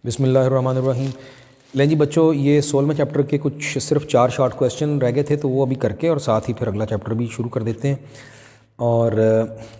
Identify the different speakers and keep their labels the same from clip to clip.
Speaker 1: बिस्मिल्लाहिर्रहमानिर्रहीम। लें जी बच्चों, ये 16वें चैप्टर के कुछ सिर्फ 4 शॉर्ट क्वेश्चन रह गए थे, तो वो अभी करके और साथ ही फिर अगला चैप्टर भी शुरू कर देते हैं। और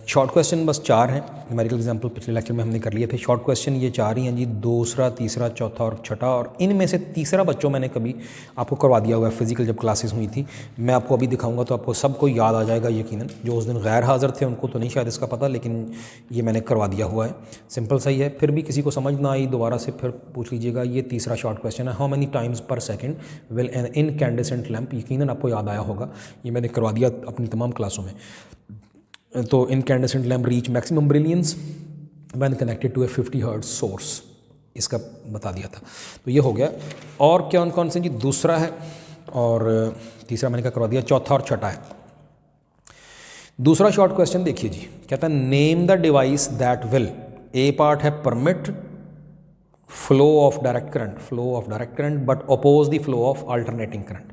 Speaker 1: शॉर्ट क्वेश्चन बस 4 हैं। न्यूमेरिकल एग्जाम्पल पिछले लेक्चर में हमने कर लिए थे। शॉर्ट क्वेश्चन ये 4 ही हैं जी, दूसरा, तीसरा, चौथा और छठा। और इनमें से तीसरा बच्चों मैंने कभी आपको करवा दिया हुआ है, फिजिकल जब क्लासेस हुई थी। मैं आपको अभी दिखाऊंगा तो आपको सबको याद आ जाएगा यकीनन। जो उस दिन गैर हाज़िर थे उनको तो नहीं शायद इसका पता, लेकिन ये मैंने करवा दिया हुआ है। सिंपल सही है। फिर भी किसी को समझ ना आई दोबारा से फिर पूछ लीजिएगा। ये तीसरा शॉर्ट क्वेश्चन है, हाउ मैनी टाइम्स पर second will an incandescent lamp. यकीनन आपको याद आया होगा, ये मैंने करवा दिया अपनी तमाम क्लासों में। तो incandescent lamp reach maximum brilliance when connected to a 50 hertz source, इसका बता दिया था। तो ये हो गया। और कौन कौन से जी, दूसरा है और तीसरा मैंने क्या करवा दिया, चौथा और छठा है। दूसरा शॉर्ट क्वेश्चन देखिए जी, कहता है name the device that will, a part है permit flow of direct current but oppose the flow of alternating current.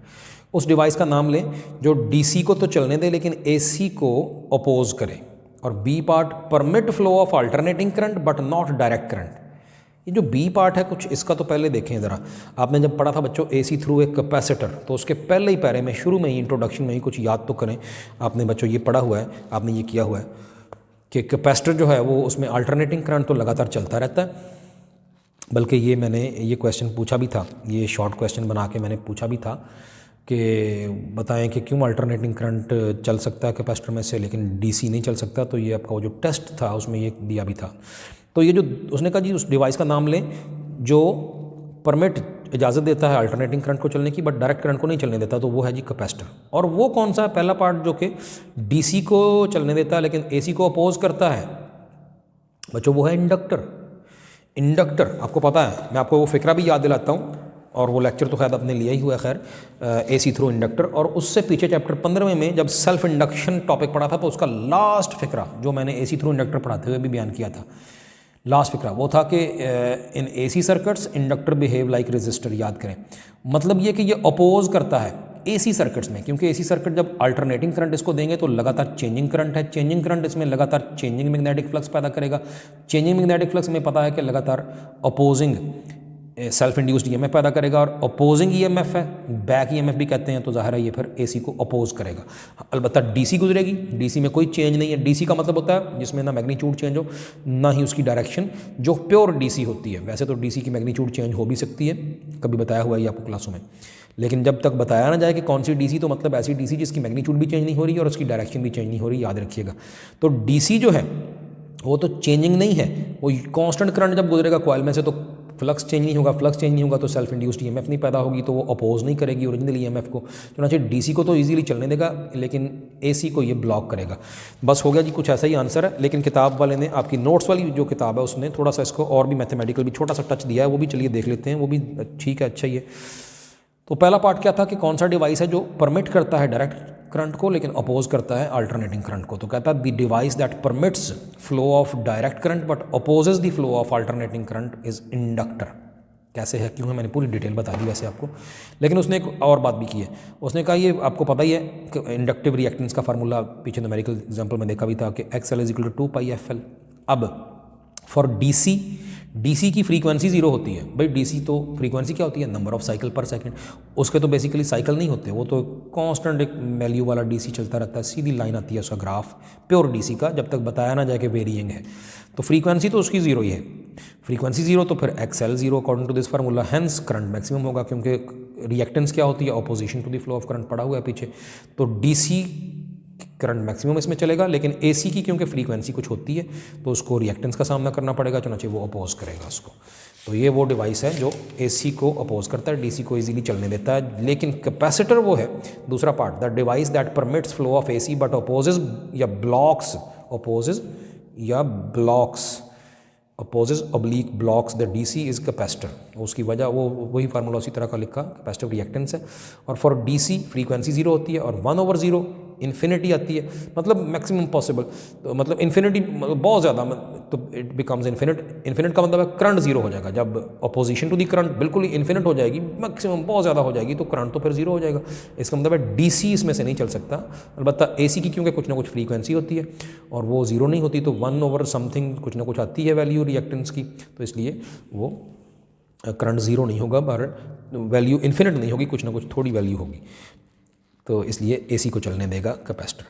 Speaker 1: उस डिवाइस का नाम लें जो डीसी को तो चलने दे लेकिन एसी को अपोज करे। और B part permit flow of alternating current but not direct current. ये जो बी पार्ट है कुछ इसका तो पहले देखें ज़रा। आपने जब पढ़ा था बच्चों एसी थ्रू एक कैपेसिटर, तो उसके पहले ही पैरे में शुरू में ही इंट्रोडक्शन में ही कुछ याद तो करें। आपने बच्चों ये पढ़ा हुआ है, आपने ये किया हुआ है कि कैपेसिटर जो है वो उसमें अल्टरनेटिंग करंट तो लगातार चलता रहता है। बल्कि ये मैंने ये क्वेश्चन पूछा भी था, ये शॉर्ट क्वेश्चन बना के मैंने पूछा भी था कि बताएं कि क्यों अल्टरनेटिंग करंट चल सकता है कैपेसिटर में से लेकिन डीसी नहीं चल सकता। तो ये आपका वो जो टेस्ट था उसमें ये दिया भी था। तो ये जो उसने कहा जी उस डिवाइस का नाम लें जो परमिट इजाज़त देता है अल्टरनेटिंग करंट को चलने की बट डायरेक्ट करंट को नहीं चलने देता, तो वो है जी कैपेसिटर। और वो कौन सा है, पहला पार्ट जो कि डीसी को चलने देता है लेकिन एसी को अपोज करता है बच्चों, वो है इंडक्टर। आपको पता है, मैं आपको वो फिक्रा भी याद दिलाता हूँ, और वो लेक्चर तो खैर आपने लिया ही हुआ है खैर, एसी थ्रू इंडक्टर। और उससे पीछे चैप्टर 15 में जब सेल्फ इंडक्शन टॉपिक पढ़ा था तो उसका लास्ट फिक्रा जो मैंने एसी थ्रू इंडक्टर पढ़ाते हुए भी बयान किया था, लास्ट फिक्रा वो था कि in AC circuits inductor behave like resistor. याद करें, मतलब ये कि ये अपोज करता है एसी सर्किट्स में, क्योंकि एसी सर्किट जब अल्टरनेटिंग करंट इसको देंगे तो लगातार चेंजिंग करंट है, चेंजिंग करंट इसमें लगातार चेंजिंग मैग्नेटिक फ्लक्स पैदा करेगा। चेंजिंग मैग्नेटिक फ्लक्स में पता है कि लगातार अपोजिंग सेल्फ इंड्यूस्ड ईएमएफ पैदा करेगा, और अपोजिंग ईएमएफ है, बैक ईएमएफ भी कहते हैं, तो जाहिर है ये फिर एसी को अपोज करेगा। अलबत्ता डीसी गुजरेगी, डीसी में कोई चेंज नहीं है। डीसी का मतलब होता है जिसमें ना मैग्नीट्यूड चेंज हो ना ही उसकी डायरेक्शन, जो प्योर डीसी होती है। वैसे तो डीसी की मैग्नीट्यूड चेंज हो भी सकती है, कभी बताया हुआ है आपको क्लासों में, लेकिन जब तक बताया ना जाए कि कौन सी डीसी, तो मतलब ऐसी डीसी जिसकी मैग्नीट्यूड भी चेंज नहीं हो रही है और उसकी डायरेक्शन भी चेंज नहीं हो रही, याद रखिएगा। तो डीसी जो है वो तो चेंजिंग नहीं है, वो कांस्टेंट करंट जब गुजरेगा कॉइल में से तो फ्लक्स चेंज नहीं होगा, फ्लक्स चेंज नहीं होगा तो सेल्फ इंड्यूस्ड ईएमएफ नहीं पैदा होगी, तो वो अपोज नहीं करेगी ओरिजिनल ईएमएफ को। चुनांचे डीसी को तो इजीली चलने देगा लेकिन एसी को ये ब्लॉक करेगा। बस हो गया जी, कुछ ऐसा ही आंसर है। लेकिन किताब वाले ने, आपकी नोट्स वाली जो किताब है उसने थोड़ा सा इसको और भी मैथमेटिकल भी छोटा सा टच दिया है, वो भी चलिए देख लेते हैं, वो भी ठीक है, अच्छा ही है। तो पहला पार्ट क्या था कि कौन सा डिवाइस है जो परमिट करता है डायरेक्ट करंट को लेकिन अपोज करता है अल्टरनेटिंग करंट को। तो कहता है the device that permits flow of direct current but opposes the flow of alternating current is inductor. कैसे है, क्यों है, मैंने पूरी डिटेल बता दी वैसे आपको, लेकिन उसने एक और बात भी की है। उसने कहा ये आपको पता ही है कि इंडक्टिव रिएक्टेंस का फार्मूला पीछे न्यूमेरिकल एग्जाम्पल में देखा भी था कि XL = 2πfL। अब फॉर डीसी की फ्रीक्वेंसी 0 होती है। भाई डीसी तो फ्रीक्वेंसी क्या होती है, नंबर ऑफ साइकिल पर सेकंड। उसके तो बेसिकली साइकिल नहीं होते, वो तो कांस्टेंट एक वैल्यू वाला डीसी चलता रहता है, सीधी लाइन आती है उसका ग्राफ प्योर डीसी का, जब तक बताया ना जाए कि वेरिएंग है। तो फ्रीक्वेंसी तो उसकी 0 ही है, फ्रीक्वेंसी 0 तो फिर XL 0 according to this formula, hence current maximum होगा, क्योंकि रिएक्टेंस क्या होती है, opposition to the flow of current पड़ा हुआ है पीछे। तो डीसी करंट मैक्सिमम इसमें चलेगा, लेकिन एसी की क्योंकि फ्रीक्वेंसी कुछ होती है तो उसको रिएक्टेंस का सामना करना पड़ेगा, चुनांचे वो अपोज करेगा उसको। तो ये वो डिवाइस है जो एसी को अपोज करता है, डीसी को इजीली चलने देता है। लेकिन कैपेसिटर वो है दूसरा part, the device that permits flow of AC but opposes या blocks, opposes oblique blocks the DC is capacitor. उसकी वजह वो वही फार्मूला उसी तरह का लिखा, कैपेसिटिव रिएक्टेंस है। और फॉर डीसी फ्रीक्वेंसी 0 होती है और 1/0 इन्फिनिटी आती है, मतलब मैक्सिमम पॉसिबल, तो मतलब इन्फिनिटी मतलब बहुत ज़्यादा, तो इट बिकम्स इन्फिनिट का मतलब है करंट 0 हो जाएगा। जब अपोजिशन टू दी करंट बिल्कुल ही इन्फिनिट हो जाएगी, मैक्सिमम बहुत ज़्यादा हो जाएगी, तो करंट तो फिर 0 हो जाएगा। इसका मतलब है डीसी इसमें से नहीं चल सकता। अलबत्ता एसी की क्योंकि कुछ ना कुछ फ्रीक्वेंसी होती है और वो 0 नहीं होती, तो 1/समथिंग कुछ ना कुछ आती है वैल्यू रिएक्टेंस की, तो इसलिए वो करंट ज़ीरो नहीं होगा, पर वैल्यू इन्फिनिट नहीं होगी, कुछ ना कुछ थोड़ी वैल्यू होगी, तो इसलिए AC को चलने देगा कैपेसिटर।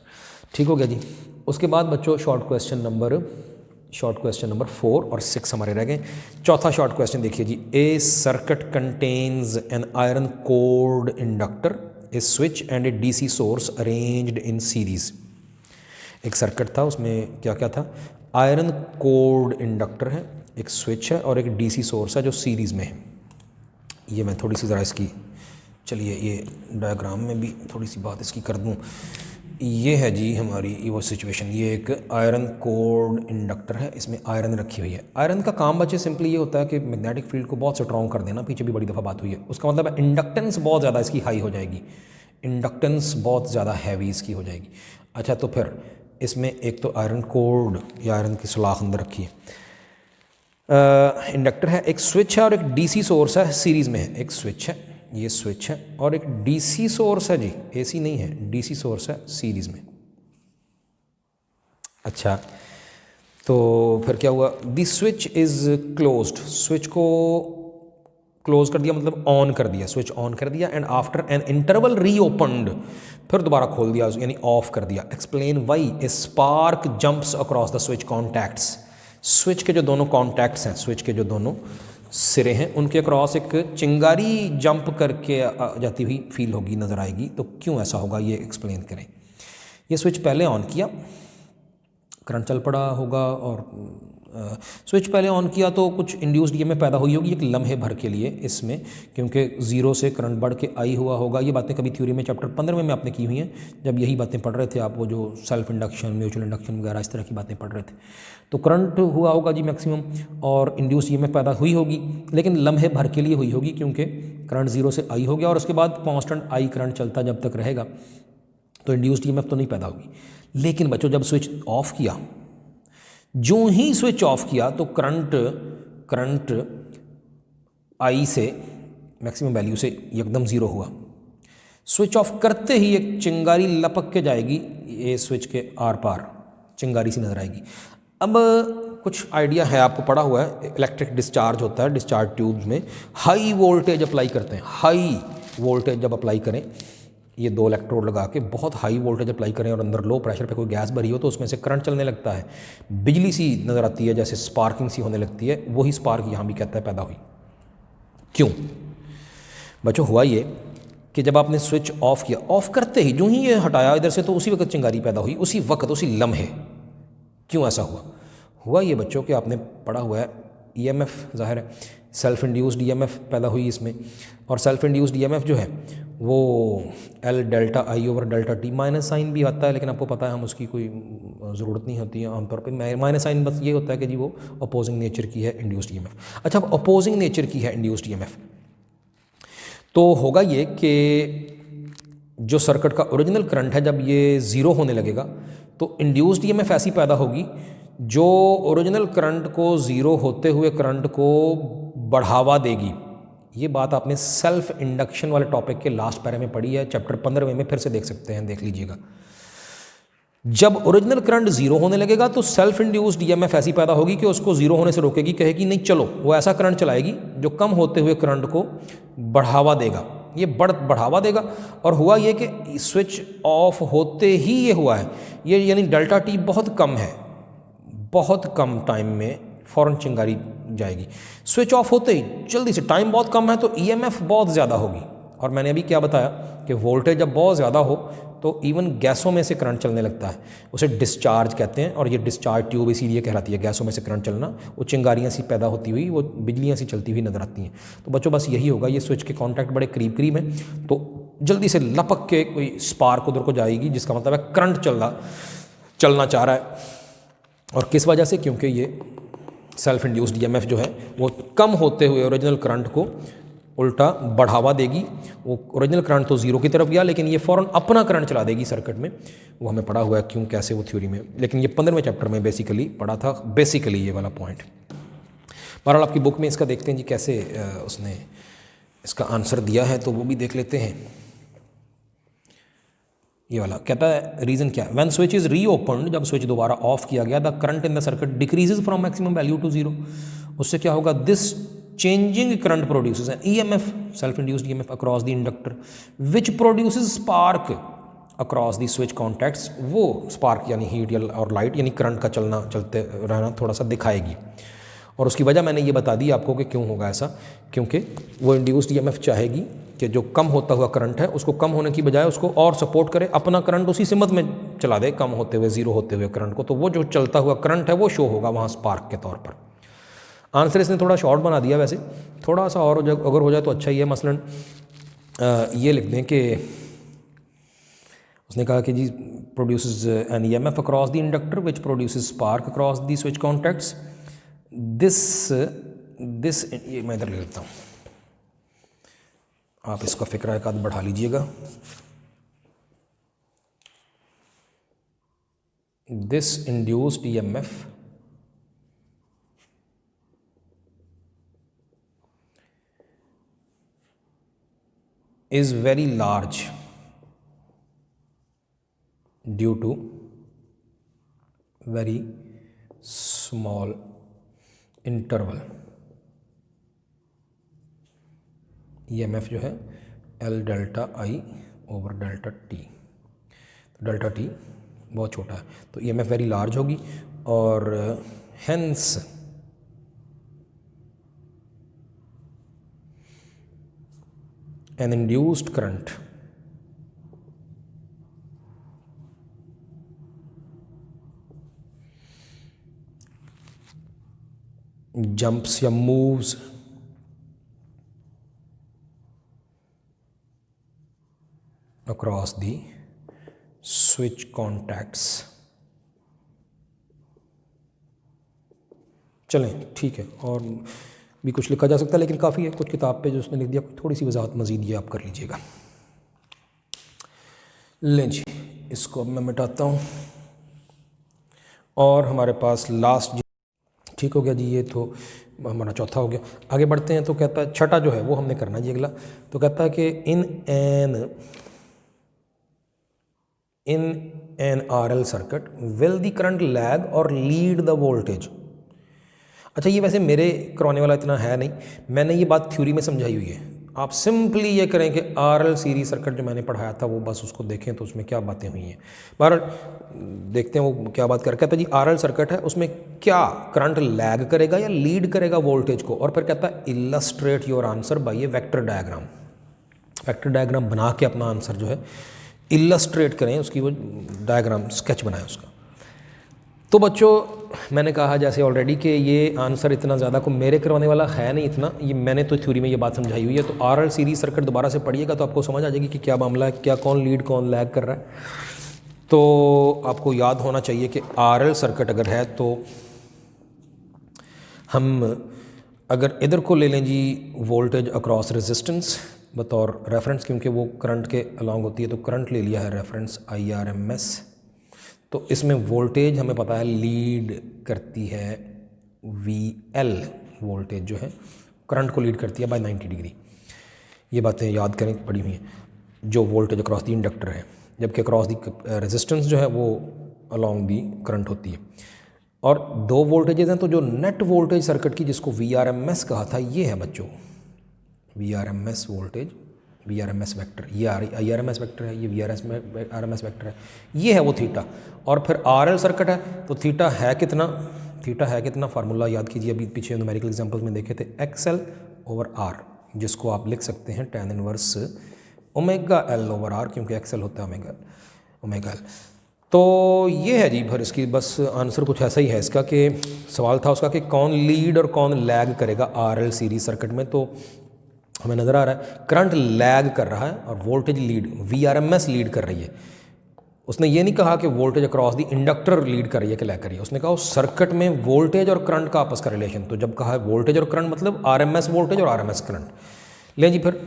Speaker 1: ठीक हो गया जी। उसके बाद बच्चों शॉर्ट क्वेश्चन नंबर 4 और 6 हमारे रह गए। चौथा शॉर्ट क्वेश्चन देखिए जी, a circuit contains an iron cored inductor, a switch and a DC source arranged in series. एक सर्किट था, उसमें क्या क्या था, आयरन कोर्ड इंडक्टर है, एक स्विच है और एक DC सोर्स है जो सीरीज़ में है। ये मैं थोड़ी सी ज़रा इसकी, चलिए ये डायग्राम में भी थोड़ी सी बात इसकी कर दूँ। ये है जी हमारी ये वो सिचुएशन, ये एक आयरन कोर्ड इंडक्टर है, इसमें आयरन रखी हुई है। आयरन का काम बच्चे सिंपली ये होता है कि मैग्नेटिक फील्ड को बहुत स्ट्रॉन्ग कर देना, पीछे भी बड़ी दफ़ा बात हुई है। उसका मतलब है इंडक्टेंस बहुत ज़्यादा इसकी हाई हो जाएगी, इंडक्टेंस बहुत ज़्यादा हैवी इसकी हो जाएगी। अच्छा, तो फिर इसमें एक तो आयरन कोर्ड या आयरन की सलाख अंदर रखी है, इंडक्टर है, एक स्विच है और एक DC सोर्स है, सीरीज़ में है। एक स्विच है, ये स्विच है, और एक DC सोर्स है जी, AC नहीं है, DC सोर्स है सीरीज़ में। अच्छा, तो फिर क्या हुआ, the switch is closed, switch को क्लोज कर दिया मतलब ऑन कर दिया, स्विच ऑन कर दिया, and after an interval reopened, फिर दोबारा खोल दिया यानी ऑफ कर दिया। Explain why A spark jumps across the switch contacts, switch के जो दोनों कॉन्टैक्ट्स हैं, स्विच के जो दोनों सिरे हैं, उनके अक्रॉस एक चिंगारी जंप करके जाती हुई फील होगी, नज़र आएगी। तो क्यों ऐसा होगा ये एक्सप्लेन करें। ये स्विच पहले ऑन किया, करंट चल पड़ा होगा, और स्विच पहले ऑन किया तो कुछ इंड्यूस्ड ईएमएफ पैदा हुई होगी एक लम्हे भर के लिए इसमें, क्योंकि ज़ीरो से करंट बढ़ के आई हुआ होगा। ये बातें कभी थ्योरी में चैप्टर 15 में आपने की हुई हैं, जब यही बातें पढ़ रहे थे आप, वो जो सेल्फ इंडक्शन, म्यूचुअल इंडक्शन वगैरह इस तरह की बातें पढ़ रहे थे। तो करंट हुआ होगा जी मैक्सिमम, और इंड्यूस्ड ईएमएफ पैदा हुई होगी, लेकिन लम्हे भर के लिए हुई होगी, क्योंकि करंट ज़ीरो से आई हो गया, और उसके बाद कॉन्स्टेंट आई करंट चलता जब तक रहेगा तो इंड्यूस्ड ईएमएफ तो नहीं पैदा होगी। लेकिन बच्चों जब स्विच ऑफ किया, जो ही स्विच ऑफ किया तो करंट आई से मैक्सिमम वैल्यू से एकदम ज़ीरो हुआ। स्विच ऑफ करते ही एक चिंगारी लपक के जाएगी, ये स्विच के आर पार चिंगारी सी नज़र आएगी। अब कुछ आइडिया है आपको, पड़ा हुआ है, इलेक्ट्रिक डिस्चार्ज होता है, डिस्चार्ज ट्यूब्स में हाई वोल्टेज अप्लाई करते हैं। हाई वोल्टेज जब अप्लाई करें, ये दो इलेक्ट्रोड लगा के बहुत हाई वोल्टेज अप्लाई करें और अंदर लो प्रेशर पे कोई गैस भरी हो, तो उसमें से करंट चलने लगता है, बिजली सी नज़र आती है, जैसे स्पार्किंग सी होने लगती है। वही स्पार्क यहाँ भी कहता है पैदा हुई। क्यों बच्चों, हुआ ये कि जब आपने स्विच ऑफ किया, ऑफ करते ही जो ही ये हटाया इधर से, तो उसी वक्त चिंगारी पैदा हुई, उसी वक्त, उसी लम्हे। क्यों ऐसा हुआ ये बच्चों कि आपने पढ़ा हुआ है ईएमएफ, ज़ाहिर है सेल्फ इंड्यूस्ड ईएमएफ पैदा हुई इसमें, और सेल्फ इंड्यूस्ड ईएमएफ जो है वो L delta I over delta T, minus sign भी आता है, लेकिन आपको पता है हम उसकी कोई ज़रूरत नहीं होती है आमतौर पे। माइनस साइन बस ये होता है कि जी वो अपोजिंग नेचर की है इंड्यूस्ड ईएमएफ। अच्छा, अब अपोजिंग नेचर की है इंड्यूस्ड ईएमएफ, तो होगा ये कि जो सर्किट का ओरिजिनल करंट है, जब ये ज़ीरो होने लगेगा तो इंड्यूस्ड ईएमएफ ऐसी पैदा होगी जो ओरिजिनल करंट को, ज़ीरो होते हुए करंट को बढ़ावा देगी। ये बात आपने सेल्फ इंडक्शन वाले टॉपिक के लास्ट पैरे में पढ़ी है, चैप्टर 15 में फिर से देख सकते हैं, देख लीजिएगा। जब ओरिजिनल करंट ज़ीरो होने लगेगा तो सेल्फ इंड्यूस्ड ईएमएफ ऐसी पैदा होगी कि उसको ज़ीरो होने से रोकेगी, कहेगी नहीं चलो, वो ऐसा करंट चलाएगी जो कम होते हुए करंट को बढ़ावा देगा। ये बढ़ावा देगा, और हुआ ये कि स्विच ऑफ होते ही ये हुआ है, ये यानी डेल्टा T बहुत कम है, बहुत कम टाइम में फ़ौरन चिंगारी जाएगी। स्विच ऑफ होते ही जल्दी से, टाइम बहुत कम है तो ईएमएफ बहुत ज़्यादा होगी। और मैंने अभी क्या बताया कि वोल्टेज जब बहुत ज़्यादा हो तो इवन गैसों में से करंट चलने लगता है, उसे डिस्चार्ज कहते हैं, और ये डिस्चार्ज ट्यूब इसीलिए कहलाती है, गैसों में से करंट चलना, वो चिंगारियाँ सी पैदा होती हुई, वो बिजलियाँ सी चलती हुई नज़र आती हैं। तो बच्चों बस यही होगा, ये स्विच के कॉन्टैक्ट बड़े करीब करीब हैं, तो जल्दी से लपक के कोई स्पार्क उधर को जाएगी, जिसका मतलब है करंट चलना चाह रहा है। और किस वजह से, क्योंकि ये सेल्फ इंड्यूस्ड ईएमएफ जो है वो कम होते हुए ओरिजिनल करंट को उल्टा बढ़ावा देगी। वो ओरिजिनल करंट तो ज़ीरो की तरफ गया, लेकिन ये फ़ौरन अपना करंट चला देगी सर्किट में। वो हमें पढ़ा हुआ है क्यों, कैसे, वो थ्योरी में, लेकिन ये 15वें चैप्टर में बेसिकली पढ़ा था, बेसिकली ये वाला पॉइंट। बहरहाल आपकी बुक में इसका देखते हैं जी कैसे उसने इसका आंसर दिया है, तो वो भी देख लेते हैं। ये वाला कहता है रीज़न क्या है, व्हेन स्विच इज़ रीओपन्ड, जब स्विच दोबारा ऑफ किया गया, the current in the circuit decreases from maximum value to zero. उससे क्या होगा, दिस चेंजिंग करंट प्रोड्यूसेस है EMF, self induced EMF across the inductor which produces spark across the switch contacts, वो spark यानी heat या और light यानी current का चलते रहना थोड़ा सा दिखाएगी। और उसकी वजह मैंने ये बता दी आपको कि क्यों होगा ऐसा, क्योंकि वो इंड्यूस्ड ईएमएफ चाहेगी कि जो कम होता हुआ करंट है उसको कम होने की बजाय उसको और सपोर्ट करे, अपना करंट उसी सिमत में चला दे कम होते हुए, ज़ीरो होते हुए करंट को, तो वो जो चलता हुआ करंट है वो शो होगा वहाँ स्पार्क के तौर पर। आंसर इसने थोड़ा शॉर्ट बना दिया, वैसे थोड़ा सा और अगर हो जाए तो अच्छा ही है। मसलन ये लिख दें कि उसने कहा कि जी produces an EMF across the inductor which produces spark across the switch contacts, this ये मैं इधर ले लेता हूँ, आप इसका फिक्रा एक आध बढ़ा लीजिएगा। This induced EMF is very large due to very small interval। EMF जो है L delta I over delta T, delta T बहुत छोटा है तो EMF वेरी लार्ज होगी और hence an induced current jumps या moves across the switch contacts। चलें ठीक है, और भी कुछ लिखा जा सकता है लेकिन काफ़ी है, कुछ किताब पे जो उसने लिख दिया थोड़ी सी वजाहत मज़ीद ये आप कर लीजिएगा। लें जी, इसको अब मैं मिटाता हूँ और हमारे पास लास्ट ठीक हो गया जी, ये तो हमारा चौथा हो गया। आगे बढ़ते हैं तो कहता है छठा जो है वो हमने करना जी अगला, तो कहता है कि in an RL circuit will the current lag और लीड द वोल्टेज। अच्छा ये वैसे मेरे करवाने वाला इतना है नहीं, मैंने ये बात थ्योरी में समझाई हुई है। आप सिंपली ये करें कि आरएल सीरीज सर्किट जो मैंने पढ़ाया था वो बस उसको देखें तो उसमें क्या बातें हुई हैं। बहरहाल देखते हैं वो क्या बात कर कहता है जी आरएल सर्किट है उसमें क्या करंट लैग करेगा या लीड करेगा वोल्टेज को, और फिर कहता है illustrate your answer by A vector diagram. Vector diagram बना के अपना आंसर जो है इलस्ट्रेट करें, उसकी वो डायग्राम स्केच बनाएं उसका। तो बच्चों मैंने कहा जैसे ऑलरेडी कि ये आंसर इतना ज़्यादा को मेरे करवाने वाला है नहीं इतना, ये मैंने तो थ्योरी में ये बात समझाई हुई है। तो आरएल सीरीज सर्किट दोबारा से पढ़िएगा तो आपको समझ आ जाएगी कि क्या मामला है, क्या कौन लीड कौन लैग कर रहा है। तो आपको याद होना चाहिए कि आरएल सर्किट अगर है तो हम अगर इधर को ले लें जी वोल्टेज अक्रॉस रेजिस्टेंस बतौर रेफरेंस, क्योंकि वो करंट के अलॉन्ग होती है, तो करंट ले लिया है रेफरेंस IRMS। तो इसमें वोल्टेज हमें पता है लीड करती है VL, वोल्टेज जो है करंट को लीड करती है बाय 90 डिग्री। ये बातें याद करें पड़ी हुई हैं, जो वोल्टेज अक्रॉस दी इंडक्टर है, जबकि अक्रॉस दी रेजिस्टेंस जो है वो अलॉन्ग दी करंट होती है। और दो वोल्टेजेस हैं, तो जो नेट वोल्टेज सर्किट की जिसको VRMS कहा था ये है बच्चों VRMS वोल्टेज, VRMS वेक्टर, ये IRMS वेक्टर है, ये VRMS वेक्टर है, ये है वो थीटा। और फिर RL सर्किट है तो थीटा है कितना फार्मूला याद कीजिए, अभी पीछे न्यूमेरिकल एग्जांपल्स में देखे थे XL ओवर R, जिसको आप लिख सकते हैं tan inverse omega L over R, क्योंकि XL होता है ओमेगा L। तो ये है जी, फिर इसकी बस आंसर कुछ ऐसा ही है इसका कि सवाल था उसका कि कौन लीड और कौन लैग करेगा RL सीरीज सर्किट में। तो हमें नज़र आ रहा है करंट लैग कर रहा है और वोल्टेज लीड VRMS लीड कर रही है। उसने ये नहीं कहा कि voltage across the inductor lead कर रही है कि लैग कर रही है, उसने कहा उस सर्किट में वोल्टेज और करंट का आपस का रिलेशन। तो जब कहा है वोल्टेज और करंट मतलब RMS वोल्टेज और RMS करंट। लें जी फिर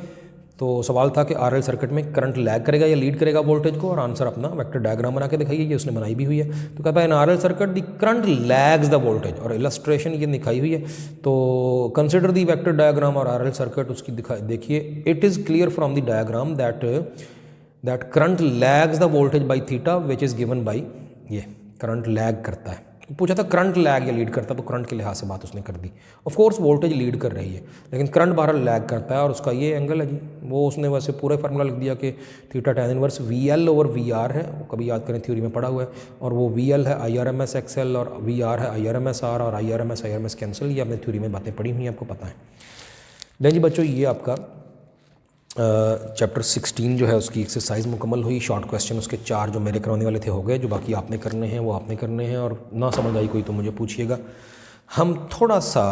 Speaker 1: तो सवाल था कि RL सर्किट में करंट लैग करेगा या लीड करेगा वोल्टेज को, और आंसर अपना वेक्टर डायग्राम बना के दिखाइए, ये उसने बनाई भी हुई है। तो कहता है in RL circuit the current lags the voltage, और इलस्ट्रेशन ये दिखाई हुई है। तो कंसिडर दी वेक्टर डायग्राम और RL सर्किट उसकी देखिए, it is clear from the diagram that current lags the voltage by theta which is given by, ये करंट लैग करता है पूछा था करंट लैग या लीड करता, तो करंट के लिहाज से बात उसने कर दी। ऑफ कोर्स वोल्टेज लीड कर रही है, लेकिन करंट बहरहाल लैग करता है और उसका ये एंगल है जी, वो उसने वैसे पूरा फार्मूला लिख दिया कि थीटा tan इनवर्स VL/VR है, वो कभी याद करें थ्योरी में पढ़ा हुआ है, और वो VL है IRMS XL और VR है IRMS R और IRMS कैंसिल, ये आपने थ्योरी में बातें पढ़ी हुई हैं, आपको पता है। देन जी बच्चों, ये आपका चैप्टर 16 जो है उसकी एक्सरसाइज मुकम्मल हुई। शॉर्ट क्वेश्चन उसके 4 जो मेरे करवाने वाले थे हो गए, जो बाकी आपने करने हैं वो आपने करने हैं, और ना समझ आई कोई तो मुझे पूछिएगा। हम थोड़ा सा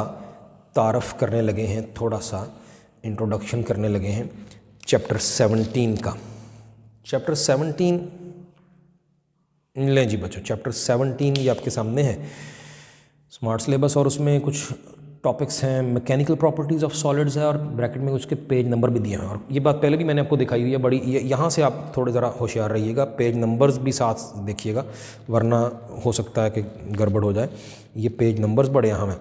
Speaker 1: तारफ़ करने लगे हैं, थोड़ा सा इंट्रोडक्शन करने लगे हैं चैप्टर 17 का। चैप्टर 17 लें जी बच्चों, चैप्टर 17 ये आपके सामने है, स्मार्ट सिलेबस, और उसमें कुछ टॉपिक्स हैं, मैकेनिकल प्रॉपर्टीज़ ऑफ सॉलिड्स है, और ब्रैकेट में उसके पेज नंबर भी दिए हैं। और ये बात पहले भी मैंने आपको दिखाई हुई है बड़ी, यहाँ से आप थोड़े ज़रा होशियार रहिएगा, पेज नंबर्स भी साथ देखिएगा, वरना हो सकता है कि गड़बड़ हो जाए। ये पेज नंबर्स बड़े अहम हैं।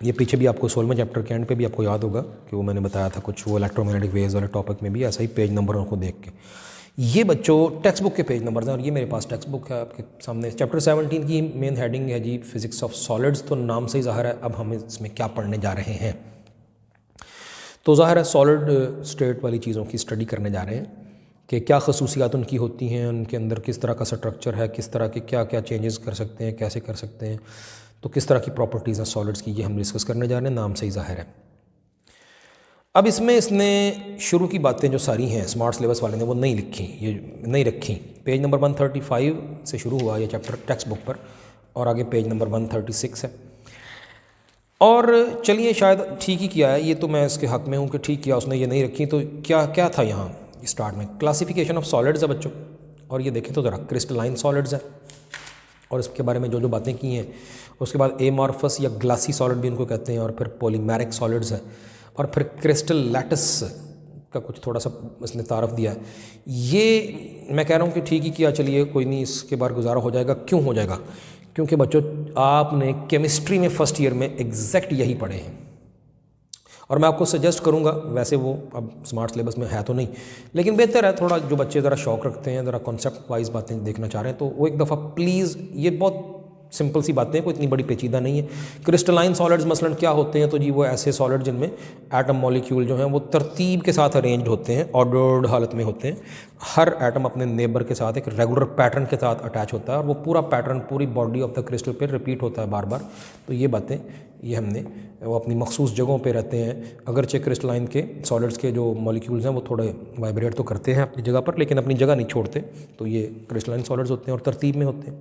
Speaker 1: ये पीछे भी आपको 16वें चैप्टर के एंड पे भी आपको याद होगा कि वो मैंने बताया था कुछ, वो इलेक्ट्रोमैग्नेटिक वेव्स वाले टॉपिक में भी ऐसा ही पेज नंबरों को देख के। ये बच्चों टेक्स्ट बुक के पेज नंबर्स हैं, और ये मेरे पास टेक्स्ट बुक है आपके सामने। चैप्टर 17 की मेन हेडिंग है जी फिजिक्स ऑफ सॉलिड्स, तो नाम से ही ज़ाहिर है अब हम इसमें क्या पढ़ने जा रहे हैं। तो ज़ाहिर है सॉलिड स्टेट वाली चीज़ों की स्टडी करने जा रहे हैं कि क्या खसूसियात उनकी होती हैं, उनके अंदर किस तरह का स्ट्रक्चर है, किस तरह के क्या क्या चेंजेस कर सकते हैं, कैसे कर सकते हैं, तो किस तरह की प्रॉपर्टीज़ हैं सॉलिड्स की, ये हम डिस्कस करने जा रहे हैं, नाम से ही ज़ाहिर है। अब इसमें इसने शुरू की बातें जो सारी हैं स्मार्ट सिलेबस वाले ने वो नहीं लिखी, ये नहीं रखी। पेज नंबर 135 से शुरू हुआ ये चैप्टर टेक्स्ट बुक पर, और आगे पेज नंबर 136 है। और चलिए शायद ठीक ही किया है, ये तो मैं इसके हक़ में हूँ कि ठीक किया उसने ये नहीं रखी। तो क्या क्या था यहाँ स्टार्ट में, क्लासिफिकेशन ऑफ सॉलिड्स है बच्चों, और ये देखें तो ज़रा क्रिस्टलाइन सॉलिड्स है, और इसके बारे में जो जो बातें की हैं। उसके बाद एमॉर्फस या ग्लासी सॉलिड भी इनको कहते हैं, और फिर पॉलीमेरिक सॉलिड्स है, और फिर क्रिस्टल लैटिस का कुछ थोड़ा सा इसने तारफ़ दिया है। ये मैं कह रहा हूँ कि ठीक ही किया, चलिए कोई नहीं, इसके बार गुजारा हो जाएगा। क्यों हो जाएगा? क्योंकि बच्चों आपने केमिस्ट्री में फ़र्स्ट ईयर में एग्जैक्ट यही पढ़े हैं, और मैं आपको सजेस्ट करूँगा, वैसे वो अब स्मार्ट सिलेबस में है तो नहीं, लेकिन बेहतर है थोड़ा जो बच्चे ज़रा शौक़ रखते हैं, ज़रा कॉन्सेप्ट वाइज बातें देखना चाह रहे हैं, तो वो एक दफ़ा प्लीज़, ये बहुत सिंपल सी बातें, कोई इतनी बड़ी पेचीदा नहीं है। क्रिस्टलाइन सॉलिड्स मसलन क्या होते हैं, तो जी वो ऐसे सॉलिड जिनमें एटम मॉलिक्यूल जो हैं वो तरतीब के साथ अरेंज्ड होते हैं, ऑर्डर्ड हालत में होते हैं। हर एटम अपने नेबर के साथ एक रेगुलर पैटर्न के साथ अटैच होता है, और वो पूरा पैटर्न पूरी बॉडी ऑफ द क्रिस्टल पे रिपीट होता है बार बार। तो ये बातें ये हमने वो अपनी मखसूस जगहों पे रहते हैं, अगरचे क्रिस्टलाइन के सॉलिड्स के जो मॉलिक्यूल्स हैं वो थोड़े वाइब्रेट तो करते हैं अपनी जगह पर, लेकिन अपनी जगह नहीं छोड़ते। तो ये क्रिस्टलाइन सॉलिड्स होते हैं और तरतीब में होते हैं।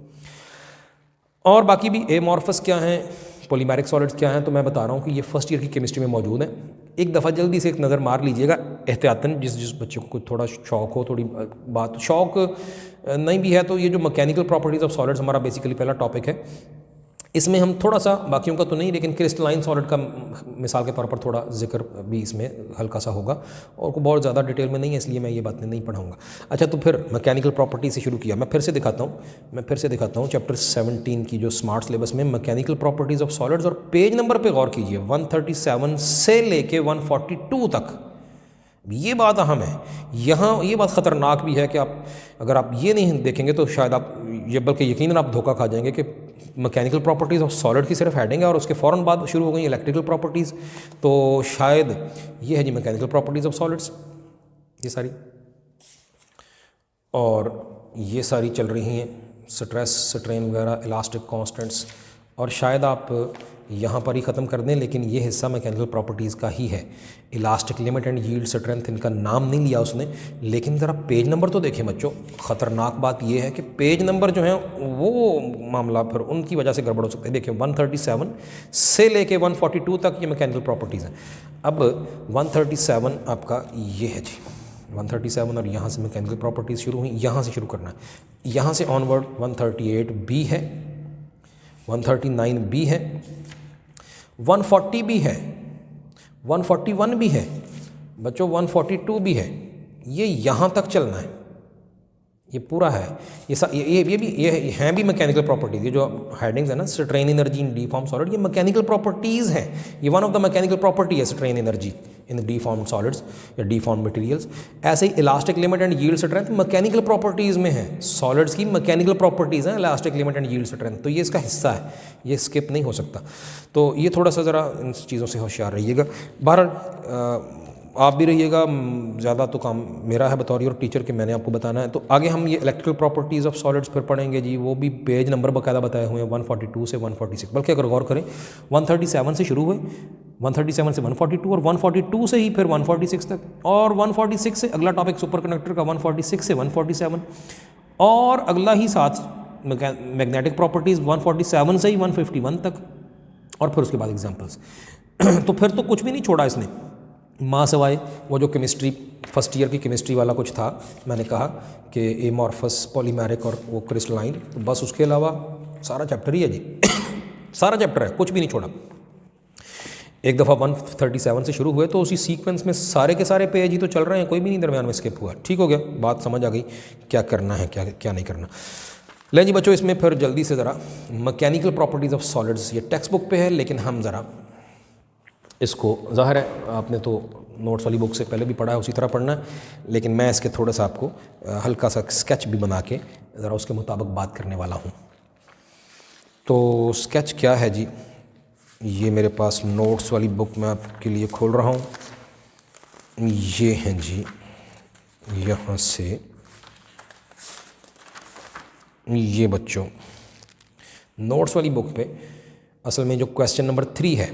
Speaker 1: और बाकी भी एमॉर्फस क्या हैं, पॉलीमेरिक सॉलिड्स क्या हैं, तो मैं बता रहा हूँ कि ये फर्स्ट ईयर की केमिस्ट्री में मौजूद है। एक दफ़ा जल्दी से एक नज़र मार लीजिएगा एहतियातन, जिस बच्चे को कुछ थोड़ा शौक़ हो, थोड़ी बात शौक़ नहीं भी है, तो ये जो मैकेनिकल प्रॉपर्टीज़ ऑफ सॉलिड्स हमारा बेसिकली पहला टॉपिक है। इसमें हम थोड़ा सा, बाकियों का तो नहीं, लेकिन क्रिस्टलाइन सॉलिड का मिसाल के तौर पर थोड़ा जिक्र भी इसमें हल्का सा होगा, और को बहुत ज़्यादा डिटेल में नहीं है, इसलिए मैं ये बातें नहीं पढ़ाऊँगा। अच्छा, तो फिर मैकेनिकल प्रॉपर्टी से शुरू किया। मैं फिर से दिखाता हूँ चैप्टर 17 की जो स्मार्ट सिलेबस में मैकेनिकल प्रॉपर्टीज़ ऑफ सॉलिड्स, और पेज नंबर पर गौर कीजिए 137 से लेके 142 तक। ये बात अहम है, यहाँ ये बात ख़तरनाक भी है कि आप अगर आप ये नहीं देखेंगे तो शायद आप ये, बल्कि यकीनन आप धोखा खा जाएंगे कि मैकेनिकल प्रॉपर्टीज़ ऑफ सॉलिड की सिर्फ हेडिंग है और उसके फ़ौरन बाद शुरू हो गई इलेक्ट्रिकल प्रॉपर्टीज़। तो शायद ये है जी मैकेनिकल प्रॉपर्टीज़ ऑफ सॉलिड्स, ये सारी, और ये सारी चल रही हैं स्ट्रेस, स्ट्रेन वगैरह, इलास्टिक कांस्टेंट्स, और शायद आप यहाँ पर ही ख़त्म कर दें, लेकिन ये हिस्सा मैकेनिकल प्रॉपर्टीज़ का ही है। Elastic limit and yield strength, इनका नाम नहीं लिया उसने, लेकिन ज़रा पेज नंबर तो देखें बच्चों। ख़तरनाक बात ये है कि पेज नंबर जो है वो मामला फिर उनकी वजह से गड़बड़ हो सकता है। देखिए 137 से लेके 142 तक ये मैकेनिकल प्रॉपर्टीज़ हैं। अब 137 आपका ये है जी 137, और यहाँ से मैकेनिकल प्रॉपर्टीज़ शुरू हुई, यहाँ से शुरू करना है। यहाँ से ऑनवर्ड 138 बी है, 139 बी है, 140 भी है, 141 भी है बच्चों, 142 भी है। ये यहाँ तक चलना है, ये पूरा है। ये भी ये हैं भी मैकेनिकल प्रॉपर्टीज़। ये जो हेडिंग्स है ना, strain energy in deform solid, ये मैकेनिकल प्रॉपर्टीज़ हैं। ये one of the mechanical property है strain energy, in deformed solids या डीफॉर्म्ड मटेरियल्स। ऐसे ही elastic limit and yield strength mechanical properties में है, सॉलिड्स की मैकेनिकल प्रॉपर्टीज़ हैं elastic limit and yield strength, तो ये इसका हिस्सा है, ये स्किप नहीं हो सकता। तो ये थोड़ा सा ज़रा इन चीज़ों से होशियार रहिएगा। बहरहाल आप भी रहिएगा, ज़्यादा तो काम मेरा है बतौर और टीचर के, मैंने आपको बताना है। तो आगे हम ये इलेक्ट्रिकल प्रॉपर्टीज़ ऑफ सॉलिड्स फिर पढ़ेंगे जी, वो भी पेज नंबर बाकायदा बताए हुए हैं 142 से 146, बल्कि अगर गौर करें 137 से शुरू हुए, 137 से 142 और 142 से ही फिर 146 तक, और 146 से अगला टॉपिक सुपर कंडक्टर का 146 से 147, और अगला ही साथ मैग्नेटिक प्रॉपर्टीज़ 147 से ही 151 तक, और फिर उसके बाद एग्जाम्पल्स। तो फिर तो कुछ भी नहीं छोड़ा इसने, माँ सिवाय वो जो केमिस्ट्री फर्स्ट ईयर की केमिस्ट्री वाला कुछ था, मैंने कहा कि एमॉर्फस, पॉलीमेरिक और वो क्रिस्टलाइन, तो बस उसके अलावा सारा चैप्टर ही है जी। सारा चैप्टर है, कुछ भी नहीं छोड़ा। एक दफ़ा 137 से शुरू हुए तो उसी सीक्वेंस में सारे के सारे पेज ही तो चल रहे हैं, कोई भी नहीं दरमियान में स्किप हुआ। ठीक हो गया, बात समझ आ गई क्या करना है क्या नहीं करना। लें जी बच्चों, इसमें फिर जल्दी से ज़रा मैकेनिकल प्रॉपर्टीज़ ऑफ सॉलिड्स, ये टेक्स्ट बुक पे है, लेकिन हम ज़रा इसको, ज़ाहिर है आपने तो नोट्स वाली बुक से पहले भी पढ़ा है, उसी तरह पढ़ना है, लेकिन मैं इसके थोड़ा सा आपको हल्का सा स्केच भी बना के ज़रा उसके मुताबिक बात करने वाला हूँ। तो स्केच क्या है जी, ये मेरे पास नोट्स वाली बुक मैं आपके लिए खोल रहा हूँ, ये हैं जी, यहाँ से ये बच्चों नोट्स वाली बुक पे असल में जो क्वेश्चन नंबर 3 है,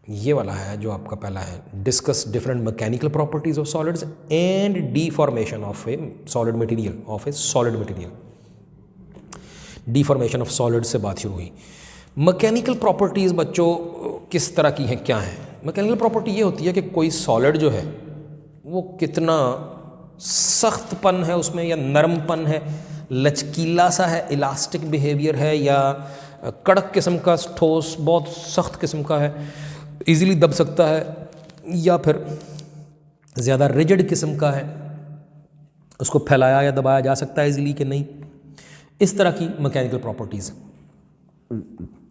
Speaker 1: ये वाला है जो आपका पहला है, discuss different mechanical properties of solids and deformation of a solid material, of a solid material. Deformation of solid से बात शुरू हुई। मैकेनिकल प्रॉपर्टीज बच्चों किस तरह की हैं, क्या हैं? मैकेनिकल प्रॉपर्टी ये होती है कि कोई सॉलिड जो है वो कितना सख्तपन है उसमें, या नरमपन है, लचकीला सा है, इलास्टिक बिहेवियर है, या कड़क किस्म का ठोस बहुत सख्त किस्म का है, इजीली दब सकता है, या फिर ज़्यादा रिजिड किस्म का है, उसको फैलाया या दबाया जा सकता है इजीली कि नहीं। इस तरह की मैकेनिकल प्रॉपर्टीज़।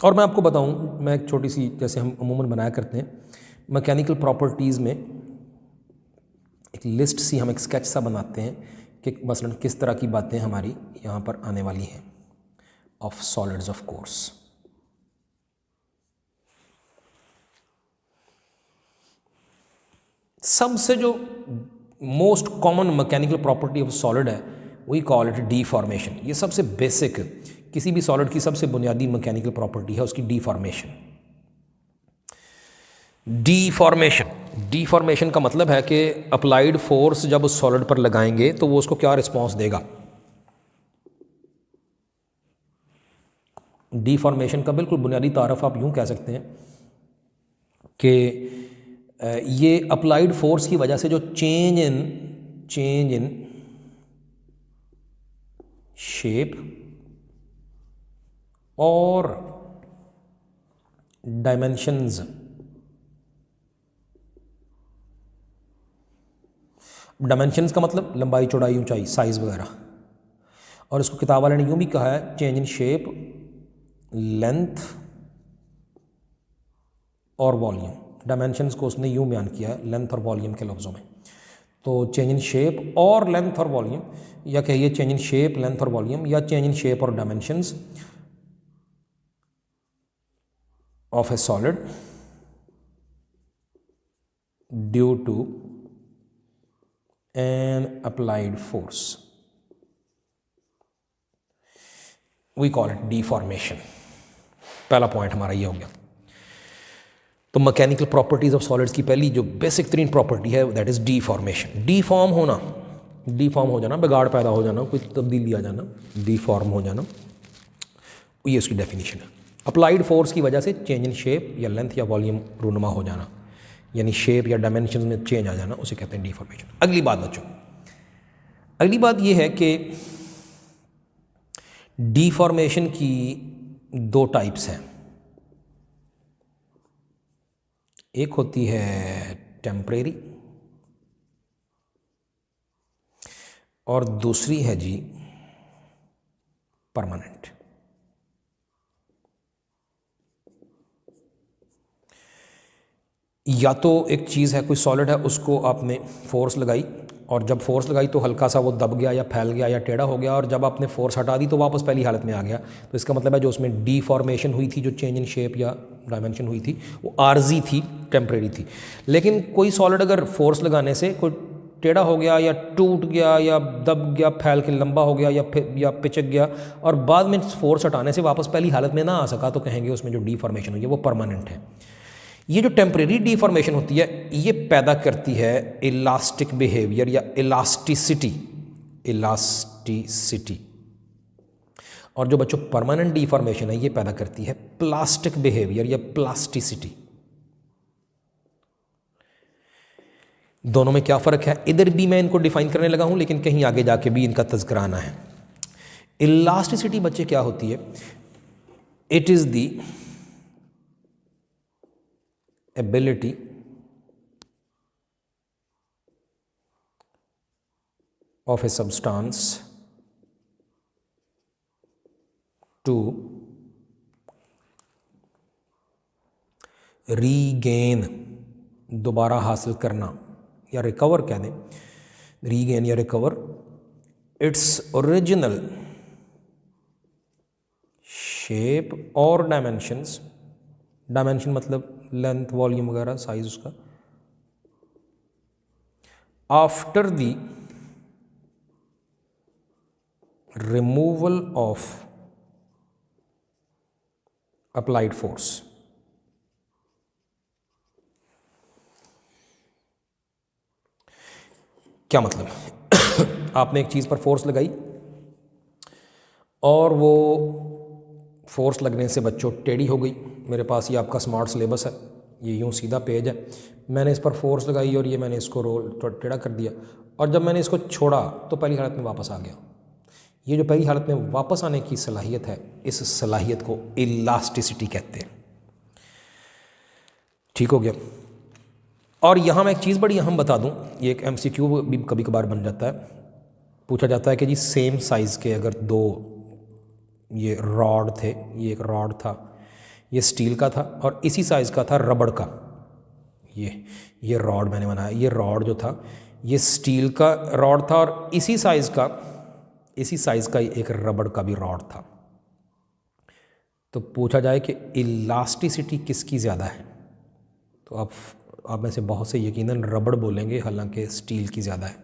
Speaker 1: और मैं आपको बताऊं, मैं एक छोटी सी, जैसे हम अमूमन बनाया करते हैं मैकेनिकल प्रॉपर्टीज़ में एक लिस्ट सी, हम एक स्केच सा बनाते हैं कि मसलन किस तरह की बातें हमारी यहाँ पर आने वाली हैं ऑफ सॉलिड्स ऑफ कोर्स। सबसे जो most common mechanical property of solid है वी कॉल इट डीफॉर्मेशन। ये सबसे बेसिक, किसी भी सॉलिड की सबसे बुनियादी मैकेनिकल प्रॉपर्टी है उसकी डीफॉर्मेशन। डीफॉर्मेशन का मतलब है कि अप्लाइड फोर्स जब उस सॉलिड पर लगाएंगे तो वो उसको क्या रिस्पॉन्स देगा। डीफॉर्मेशन का बिल्कुल बुनियादी तारफ़ आप यूँ कह सकते हैं कि ये अप्लाइड फोर्स की वजह से जो चेंज इन शेप और डायमेंशंस, डायमेंशंस का मतलब लंबाई, चौड़ाई, ऊंचाई, साइज़ वगैरह, और इसको किताब वाले ने यूँ भी कहा है चेंज इन शेप, लेंथ और वॉल्यूम। डायमेंशंस को उसने यूँ बयान किया है लेंथ और वॉल्यूम के लफ्ज़ों में। तो चेंज इन शेप और लेंथ और वॉल्यूम, या कहिए चेंज इन शेप, लेंथ और वॉल्यूम, या चेंज इन शेप और dimensions of a solid due to an applied force, we call it deformation. पहला पॉइंट हमारा ये हो गया। तो मैकेनिकल प्रॉपर्टीज ऑफ सॉलिड्स की पहली जो बेसिक तरीन प्रॉपर्टी है दैट इज डीफॉर्मेशन। डीफॉर्म हो जाना, बिगाड़ पैदा हो जाना, कोई तब्दीली आ जाना, डीफॉर्म हो जाना, ये उसकी डेफिनेशन है। अप्लाइड फोर्स की वजह से चेंज इन शेप या लेंथ या वॉल्यूम रूनुमा हो जाना, यानी शेप या डायमेंशन में चेंज आ जाना, उसे कहते हैं डीफॉर्मेशन। अगली बात बच्चों, अगली बात यह है कि डीफॉर्मेशन की दो टाइप्स हैं। एक होती है टेम्परेरी और दूसरी है जी परमानेंट। या तो एक चीज़ है, कोई सॉलिड है, उसको आपने फोर्स लगाई और जब फोर्स लगाई तो हल्का सा वो दब गया या फैल गया या टेढ़ा हो गया, और जब आपने फोर्स हटा दी तो वापस पहली हालत में आ गया। तो इसका मतलब है जो उसमें डीफॉर्मेशन हुई थी, जो चेंज इन शेप या डायमेंशन हुई थी, वो आर्जी थी, टेम्परेरी थी। लेकिन कोई सॉलिड अगर फोर्स लगाने से कोई टेढ़ा हो गया या टूट गया या दब गया, फैल के लंबा हो गया या पिचक गया और बाद में फोर्स हटाने से वापस पहली हालत में ना आ सका, तो कहेंगे उसमें जो डीफॉर्मेशन हुई है वो परमानेंट है। ये जो टेम्परेरी डीफॉर्मेशन होती है ये पैदा करती है इलास्टिक बिहेवियर या इलास्टिसिटी, और जो बच्चों परमानेंट डीफॉर्मेशन है ये पैदा करती है प्लास्टिक बिहेवियर या प्लास्टिसिटी। दोनों में क्या फ़र्क है, इधर भी मैं इनको डिफाइन करने लगा हूं, लेकिन कहीं आगे जाके भी इनका तज़किरा आना है। इलास्टिसिटी बच्चे क्या होती है, it is the ability of a substance to regain, दोबारा हासिल करना या रिकवर कह दें, रीगेन या रिकवर इट्स ओरिजिनल शेप और डायमेंशंस, डायमेंशन मतलब लेंथ, वॉल्यूम वगैरह, साइज उसका, after the removal of applied force. क्या मतलब आपने एक चीज़ पर फोर्स लगाई और वो फोर्स लगने से बच्चों टेढ़ी हो गई। मेरे पास ये आपका स्मार्ट सिलेबस है, ये यूँ सीधा पेज है, मैंने इस पर फोर्स लगाई और ये मैंने इसको रोल टेढ़ा कर दिया, और जब मैंने इसको छोड़ा तो पहली हालत में वापस आ गया। ये जो पहली हालत में वापस आने की सलाहियत है, इस सलाहियत को इलास्टिसिटी कहते हैं। ठीक हो गया। और यहाँ मैं एक चीज़ बड़ी अहम बता दूँ, ये एक MCQ भी कभी कभार बन जाता है, पूछा जाता है कि जी सेम साइज़ के अगर दो ये रॉड थे, ये एक रॉड था, ये स्टील का था, और इसी साइज़ का था रबड़ का, ये रॉड मैंने बनाया, ये रॉड जो था ये स्टील का रॉड था और इसी साइज़ का एक रबड़ का भी रॉड था। तो पूछा जाए कि इलास्टिसिटी किसकी ज़्यादा है, तो आप में से बहुत से यकीनन रबड़ बोलेंगे, हालांकि स्टील की ज़्यादा है।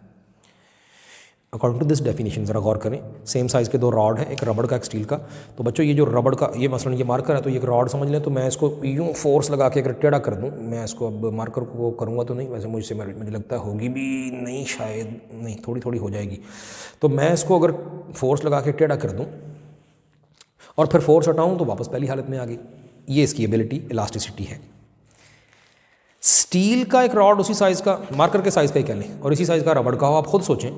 Speaker 1: अकॉर्डिंग टू दिस डेफिनेशन ज़रा गौर करें, सेम साइज़ के दो रॉड है, एक रबड़ का एक स्टील का। तो बच्चों ये जो रबड़ का, ये मसलन ये मार्कर है, तो ये एक रॉड समझ लें, तो मैं इसको यूँ फोर्स लगा के अगर टेढ़ा कर दूँ, मैं इसको अब मार्कर को करूँगा तो नहीं, वैसे मुझे लगता है होगी भी नहीं, शायद नहीं, थोड़ी थोड़ी हो जाएगी। तो मैं इसको अगर फोर्स लगा के टेढ़ा कर दूँ और फिर फोर्स हटाऊँ तो वापस पहली हालत में आ गई। ये इसकी एबिलिटी इलास्टिसिटी है। स्टील का एक रॉड उसी साइज़ का, मार्कर के साइज़ का ही कह लें, और इसी साइज़ का रबड़ का हो, आप खुद सोचें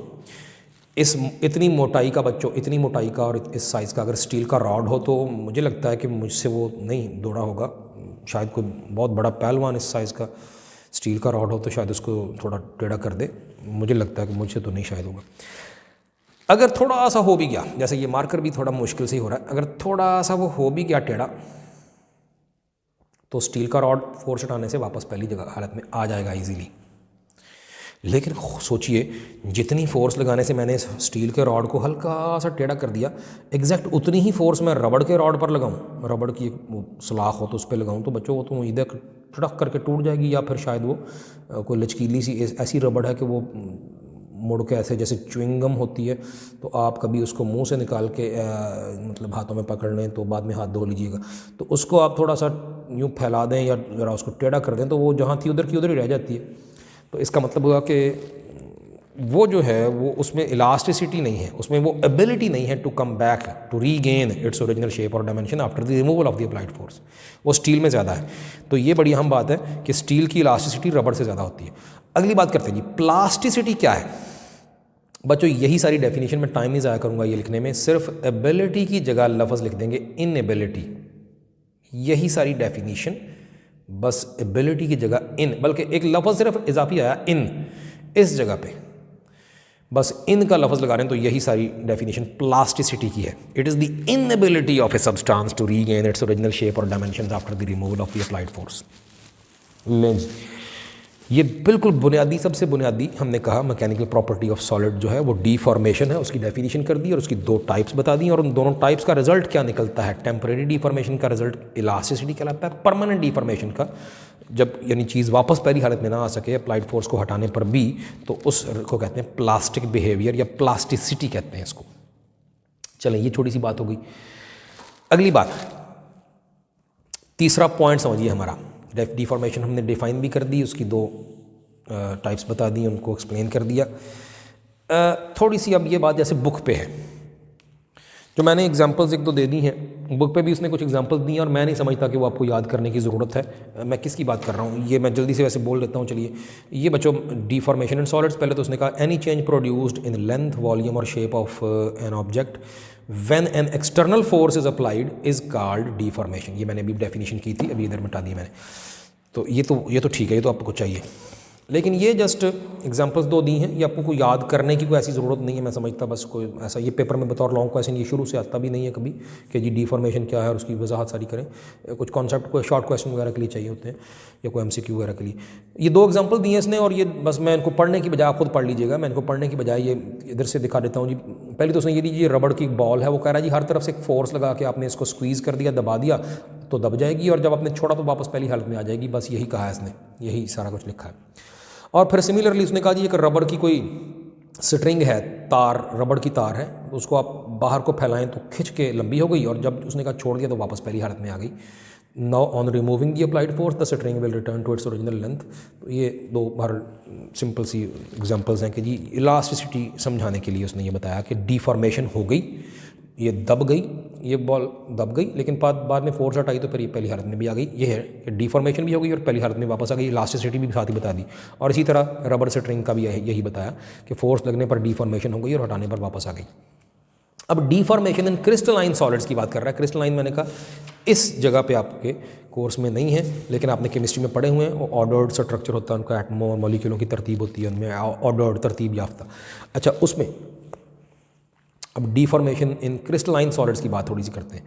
Speaker 1: इस इतनी मोटाई का बच्चों, इतनी मोटाई का और इस साइज़ का अगर स्टील का रॉड हो, तो मुझे लगता है कि मुझसे वो नहीं दौड़ा होगा। शायद कोई बहुत बड़ा पहलवान इस साइज़ का स्टील का रॉड हो तो शायद उसको थोड़ा टेढ़ा कर दे, मुझे लगता है कि मुझसे तो नहीं शायद होगा। अगर थोड़ा सा हो भी गया, जैसे ये मार्कर भी थोड़ा मुश्किल से ही हो रहा है, अगर थोड़ा सा वो हो भी गया टेढ़ा, तो स्टील का रॉड फोर्स हटाने से वापस पहली जगह हालत में आ जाएगा इजीली। लेकिन सोचिए, जितनी फोर्स लगाने से मैंने स्टील के रॉड को हल्का सा टेढ़ा कर दिया, एग्जैक्ट उतनी ही फोर्स मैं रबड़ के रॉड पर लगाऊं, रबड़ की एक सलाख हो तो उस पर लगाऊं, तो बच्चों वो तो इधर टड़क करके टूट जाएगी, या फिर शायद वो कोई लचकीली सी ऐसी रबड़ है कि वो मुड़ के ऐसे जैसे च्युइंगम होती है, तो आप कभी उसको मुंह से निकाल के मतलब हाथों में पकड़ लें तो बाद में हाथ धो लीजिएगा, तो उसको आप थोड़ा सा यूँ फैला दें या ज़रा उसको टेढ़ा कर दें, तो वो जहाँ थी उधर की उधर ही रह जाती है। तो इसका मतलब हुआ कि वो जो है वो उसमें इलास्टिसिटी नहीं है, उसमें वो एबिलिटी नहीं है to come back to regain its original shape और dimension after the removal of the applied force. वो स्टील में ज़्यादा है। तो ये बड़ी अहम बात है कि स्टील की इलास्टिसिटी रबड़ से ज़्यादा होती है। अगली बात करते हैं जी, प्लास्टिसिटी क्या है बच्चों। यही सारी डेफिनेशन में टाइम नहीं ज़ाया करूँगा ये लिखने में, सिर्फ एबिलिटी की जगह लफ्ज़ लिख देंगे इनएबिलिटी। यही सारी डेफिनेशन, बस एबिलिटी की जगह इन, बल्कि एक लफ्ज़ सिर्फ इजाफी आया इन, इस जगह पे बस इन का लफ्ज़ लगा रहे हैं, तो यही सारी डेफिनेशन प्लास्टिसिटी की है। It is the inability of a substance to regain its original shape और dimensions after the removal of the applied force. लें जी, ये बिल्कुल बुनियादी, सबसे बुनियादी हमने कहा मैकेनिकल प्रॉपर्टी ऑफ सॉलिड जो है वो डीफॉर्मेशन है, उसकी डेफिनेशन कर दी और उसकी दो टाइप्स बता दी, और उन दोनों टाइप्स का रिजल्ट क्या निकलता है। टेम्परेरी डीफॉर्मेशन का रिजल्ट इलास्टिसिटी कहलाता है, परमानेंट डीफॉर्मेशन का जब यानी चीज़ वापस पहली हालत में ना आ सके अप्लाइड फोर्स को हटाने पर भी, तो उस को कहते हैं प्लास्टिक बिहेवियर या प्लास्टिसिटी कहते हैं इसको। चलें, ये छोटी सी बात हो गई। अगली बात, तीसरा पॉइंट समझिए हमारा, डिफॉर्मेशन हमने डिफाइन भी कर दी, उसकी दो टाइप्स बता दी, उनको एक्सप्लेन कर दिया। थोड़ी सी अब ये बात जैसे बुक पे है, जो मैंने एग्जांपल्स एक दो दे दी हैं, बुक पे भी उसने कुछ एग्जांपल्स दी हैं और मैं नहीं समझता कि वो आपको याद करने की ज़रूरत है। मैं किसकी बात कर रहा हूँ, ये मैं जल्दी से वैसे बोल देता हूँ। चलिए, ये बच्चों डिफॉर्मेशन इन सॉलिड्स, पहले तो उसने कहा any change produced in length, volume और shape of an object when an external force is applied is called deformation. ये मैंने अभी डेफिनेशन की थी, अभी इधर मिटा दी मैंने। तो ये तो ठीक है, ये तो आपको चाहिए, लेकिन ये जस्ट एग्जांपल्स दो दी हैं, ये आपको कोई याद करने की कोई ऐसी ज़रूरत नहीं है। मैं समझता बस कोई ऐसा ये पेपर में बतौर लॉन्ग क्वेश्चन ये शुरू से आता भी नहीं है कभी कि जी डिफॉर्मेशन क्या है और उसकी वजाहत सारी करें। कुछ कॉन्सेप्ट को शॉर्ट क्वेश्चन वगैरह के लिए चाहिए होते हैं या कोई MCQ वगैरह के लिए। ये दो एग्जाम्पल दिए इसने, और ये बस मैं इनको पढ़ने की बजाय, आप खुद पढ़ लीजिएगा, मैं इनको पढ़ने की बजाय ये इधर से दिखा देता हूँ जी। पहले तो उसने ये दी, ये रबड़ की बॉल है, वो कह रहा है जी हर तरफ से एक फोर्स लगा के आपने इसको स्क्वीज़ कर दिया, दबा दिया तो दब जाएगी, और जब आपने छोड़ा तो वापस पहली हालत में आ जाएगी। बस यही कहा है इसने, यही सारा कुछ लिखा है। और फिर सिमिलरली उसने कहा जी एक रबड़ की कोई स्ट्रिंग है, तार, रबड़ की तार है, उसको आप बाहर को फैलाएं तो खिंच के लंबी हो गई, और जब उसने कहा छोड़ दिया तो वापस पहली हालत में आ गई। Now on removing the applied force the string will return to its original length. तो ये दो बार सिंपल सी एग्जांपल्स हैं कि जी इलास्टिसिटी समझाने के लिए उसने ये बताया कि डिफॉर्मेशन हो गई, ये दब गई, ये बॉल दब गई, लेकिन बाद में फोर्स हटाई तो फिर ये पहली हालत में भी आ गई। ये है कि डिफॉर्मेशन भी हो गई और पहली हालत में वापस आ गई। इलास्टिसिटी भी साथ ही बता दी, और इसी तरह रबर स्ट्रिंग का भी यही बताया कि फोर्स लगने पर डिफॉर्मेशन हो गई और हटाने पर वापस आ गई। अब डिफॉर्मेशन इन क्रिस्टलाइन सॉलिड्स की बात कर रहा है। क्रिस्टलाइन मैंने कहा इस जगह पे आपके कोर्स में नहीं है, लेकिन आपने केमिस्ट्री में पढ़े हुए हैं। ऑर्डर्ड स्ट्रक्चर होता है उनका, एटमों और मॉलिक्यूलों की तरतीब होती है उनमें, ऑर्डर्ड, तरतीब याफ्ता। अच्छा, उसमें अब डिफॉर्मेशन इन क्रिस्टलाइन सॉलिड्स की बात थोड़ी सी करते हैं,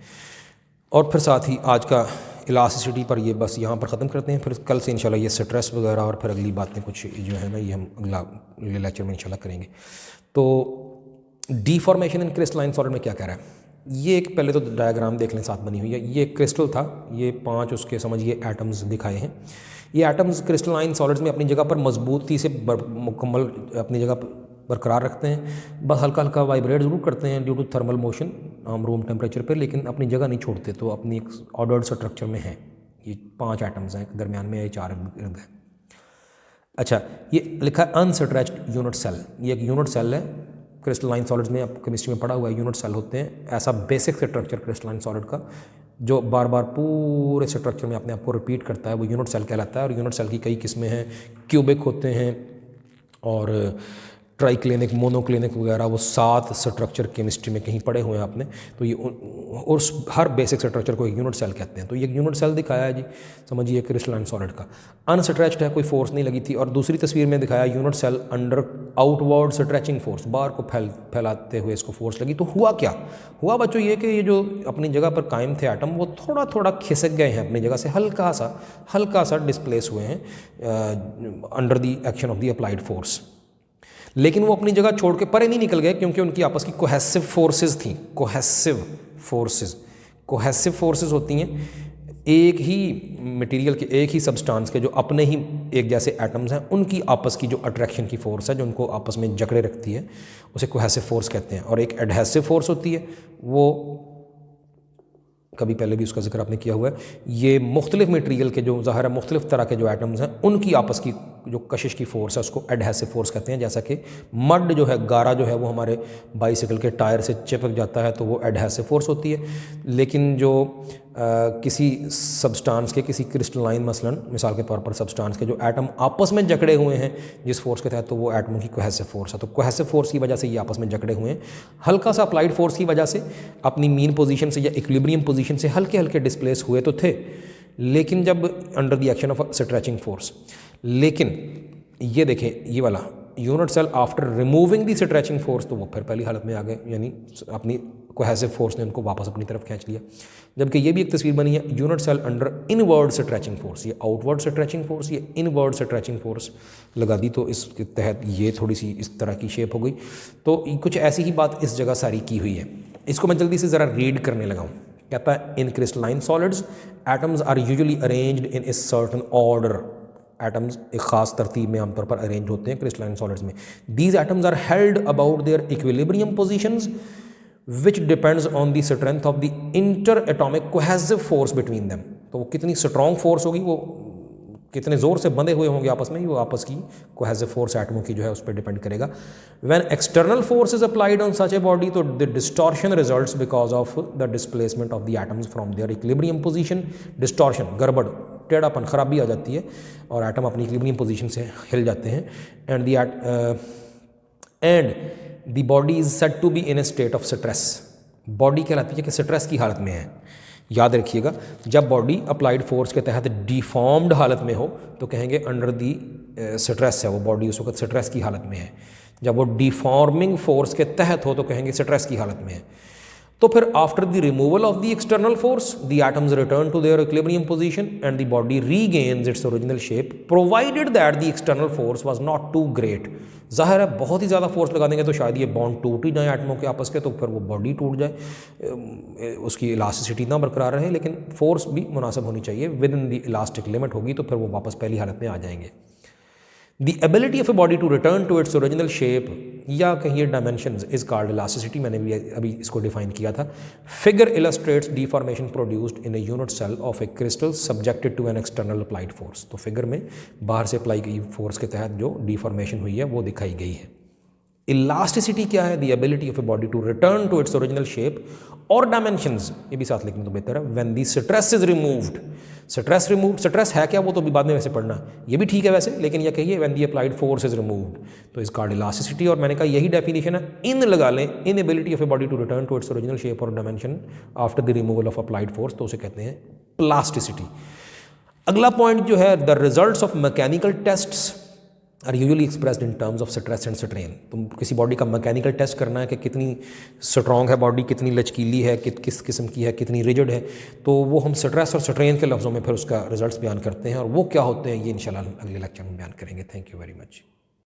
Speaker 1: और फिर साथ ही आज का इलास्टिसिटी पर ये बस यहाँ पर ख़त्म करते हैं। फिर कल से इंशाल्लाह ये स्ट्रेस वगैरह और फिर अगली बातें कुछ जो है ना, ये हम अगले लेक्चर में इंशाल्लाह करेंगे। तो डिफॉर्मेशन इन क्रिस्टलाइन सॉलिड में क्या कह रहा है, ये एक पहले तो डायग्राम देख लें, साथ बनी हुई है। ये क्रिस्टल था, ये 5 उसके समझिए एटम्स दिखाए हैं। ये एटम्स क्रिस्टलाइन सॉलिड्स में अपनी जगह पर मजबूती से मुकम्मल अपनी जगह पर बरकरार रखते हैं, बस हल्का हल्का वाइब्रेट ज़रूर करते हैं due to thermal motion room temperature पर, लेकिन अपनी जगह नहीं छोड़ते, तो अपनी एक ऑर्डर्ड स्ट्रक्चर में है। ये 5 एटम्स हैं, दरमियान में ये 4 इर्द है। अच्छा, ये लिखा है अनस्ट्रेच्ड यूनिट सेल, ये एक यूनिट सेल है क्रिस्टलाइन सॉलिड्स में, आप केमिस्ट्री में पढ़ा हुआ है, यूनिट सेल होते हैं। ऐसा बेसिक स्ट्रक्चर क्रिस्टलाइन सॉलिड का जो बार बार पूरे स्ट्रक्चर में अपने आप को रिपीट करता है, वो यूनिट सेल कहलाता है। और यूनिट सेल की कई किस्में हैं, क्यूबिक होते हैं और ट्राइक्लिनिक, मोनोक्लिनिक वगैरह, वो 7 स्ट्रक्चर केमिस्ट्री में कहीं पढ़े हुए हैं आपने। तो ये उस हर बेसिक स्ट्रक्चर को एक यूनिट सेल कहते हैं। तो ये यूनिट सेल दिखाया है जी, समझिए क्रिस्टलाइन सॉलिड का, अनस्ट्रेच्ड है, कोई फोर्स नहीं लगी थी। और दूसरी तस्वीर में दिखाया unit cell under outward stretching force, बाहर को फैलाते हुए इसको फोर्स लगी। तो हुआ क्या, हुआ बच्चों ये कि ये जो अपनी जगह पर कायम थे एटम, वो थोड़ा थोड़ा खिसक गए हैं अपनी जगह से, हल्का सा डिस्प्लेस हुए हैं under the action of the applied force. लेकिन वो अपनी जगह छोड़ के परे नहीं निकल गए, क्योंकि उनकी आपस की कोहेसिव फोर्सेस थी। कोहेसिव फोर्सेस होती हैं एक ही मटेरियल के, एक ही सब्सटेंस के जो अपने ही एक जैसे एटम्स हैं, उनकी आपस की जो अट्रैक्शन की फोर्स है, जो उनको आपस में जकड़े रखती है, उसे कोहेसिव फोर्स कहते हैं। और एक एडहेसिव फोर्स होती है, वो कभी पहले भी उसका जिक्र आपने किया हुआ है। ये मुख्तलिफ मटेरियल के जो ज़ाहिर है मुख्तलिफ तरह के जो एटम्स हैं, उनकी आपस की जो कशिश की फोर्स है उसको एडहेसिव फोर्स कहते हैं। जैसा कि मड जो है, गारा जो है, वो हमारे बाइसिकल के टायर से चिपक जाता है तो वो एडहेसिव फोर्स होती है। लेकिन जो किसी सब्सटेंस के, किसी क्रिस्टलाइन मसलन मिसाल के तौर पर सब्सटेंस के जो एटम आपस में जकड़े हुए हैं जिस फोर्स के तहत, तो वो एटमों की कोहेसिव फोर्स है। तो कोहेसिव फोर्स की वजह से ये आपस में जकड़े हुए हैं। हल्का सा अप्लाइड फोर्स की वजह से अपनी मीन पोजीशन से या इक्विलिब्रियम पोजीशन से हल्के हल्के डिस्प्लेस हुए तो थे, लेकिन जब under the action of stretching force. लेकिन ये देखें, ये वाला unit cell after removing the stretching force, तो वो फिर पहली हालत में आ गए, यानी अपनी कोहेसिव फोर्स ने उनको वापस अपनी तरफ खींच लिया। जबकि ये भी एक तस्वीर बनी है unit cell under inward stretching force, ये आउटवर्ड स्ट्रेचिंग फोर्स, ये इनवर्ड स्ट्रेचिंग फोर्स लगा दी, तो इसके तहत ये थोड़ी सी इस तरह की शेप हो गई। तो कुछ ऐसी ही बात इस जगह सारी की हुई है। इसको मैं जल्दी से ज़रा रीड करने लगा हूँ। कहता है in crystalline solids atoms are usually arranged in a certain order. Atoms एक ख़ास तरतीब में आमतौर पर अरेंज होते हैं क्रिस्टलाइन सॉलिड्स में। These atoms are held about their equilibrium positions which depends on the strength of the inter atomic cohesive force between them. तो वो कितनी स्ट्रॉन्ग फोर्स होगी, वो कितने ज़ोर से बंधे हुए होंगे आपस में, वो आपस की कोहेसिव फोर्स एटमों की जो है उस पर डिपेंड करेगा। When external force is applied on such a body तो the distortion results because of the displacement of the atoms from their equilibrium position. Distortion, गड़बड़, टेढ़ापन, खराबी आ जाती है और एटम अपनी इक्विलिब्रियम पोजीशन से हिल जाते हैं। And the body is said to be in a state of stress. Body कहलाती है कि स्ट्रेस की हालत में है। याद रखिएगा, जब बॉडी अप्लाइड फोर्स के तहत डिफॉर्म्ड हालत में हो तो कहेंगे अंडर दी स्ट्रेस है, वो बॉडी उस वक्त स्ट्रेस की हालत में है। जब वो डिफॉर्मिंग फोर्स के तहत हो तो कहेंगे स्ट्रेस की हालत में है। तो फिर after the removal of the external force the atoms return to their equilibrium position and the body regains its original shape provided that the external force was not too great. जाहिर है बहुत ही ज़्यादा फोर्स लगा देंगे तो शायद ये bond टूट ही जाए एटमों के आपस के, तो फिर वो बॉडी टूट जाए, उसकी इलास्टिसिटी ना बरकरार रहे, लेकिन फोर्स भी मुनासिब होनी चाहिए, with in the elastic limit होगी तो फिर वो वापस पहली हालत में आ जाएंगे। The ability of a body to return to its original shape या कहिए dimensions is called elasticity। मैंने भी अभी इसको डिफाइन किया था। Figure illustrates deformation produced in a unit cell of a crystal subjected to an external applied force। तो figure में बाहर से अप्लाई गई फोर्स के तहत जो डिफॉर्मेशन हुई है वो दिखाई गई है। इलास्टिसिटी क्या है? The ability of a body to return to its original shape और डायमेंशंस, ये भी साथ लिखना तो बेहतर है। When the stress is removed, stress remove, stress है क्या वो तो अभी बाद में वैसे पढ़ना, ये भी ठीक है वैसे, लेकिन ये कहिए when the applied force is removed तो इज कॉल्ड इलास्टिसिटी। और मैंने कहा यही डेफिनेशन है, इन लगा लें, inability of a body to return to its original shape और dimension after the removal of applied force, तो उसे कहते हैं प्लास्टिसिटी। अगला पॉइंट जो है, the results of mechanical tests are usually expressed in terms of stress and strain. तुम किसी बॉडी का मैकेनिकल टेस्ट करना है कि कितनी स्ट्रॉन्ग है बॉडी, कितनी लचकीली है, किस किस्म की है, कितनी रिजिड है, तो वो हम स्ट्रेस और स्ट्रेन के लफ्ज़ों में फिर उसका रिजल्ट्स बयान करते हैं, और वो क्या होते हैं ये इंशाल्लाह अगले लेक्चर में बयान करेंगे। Thank you very much.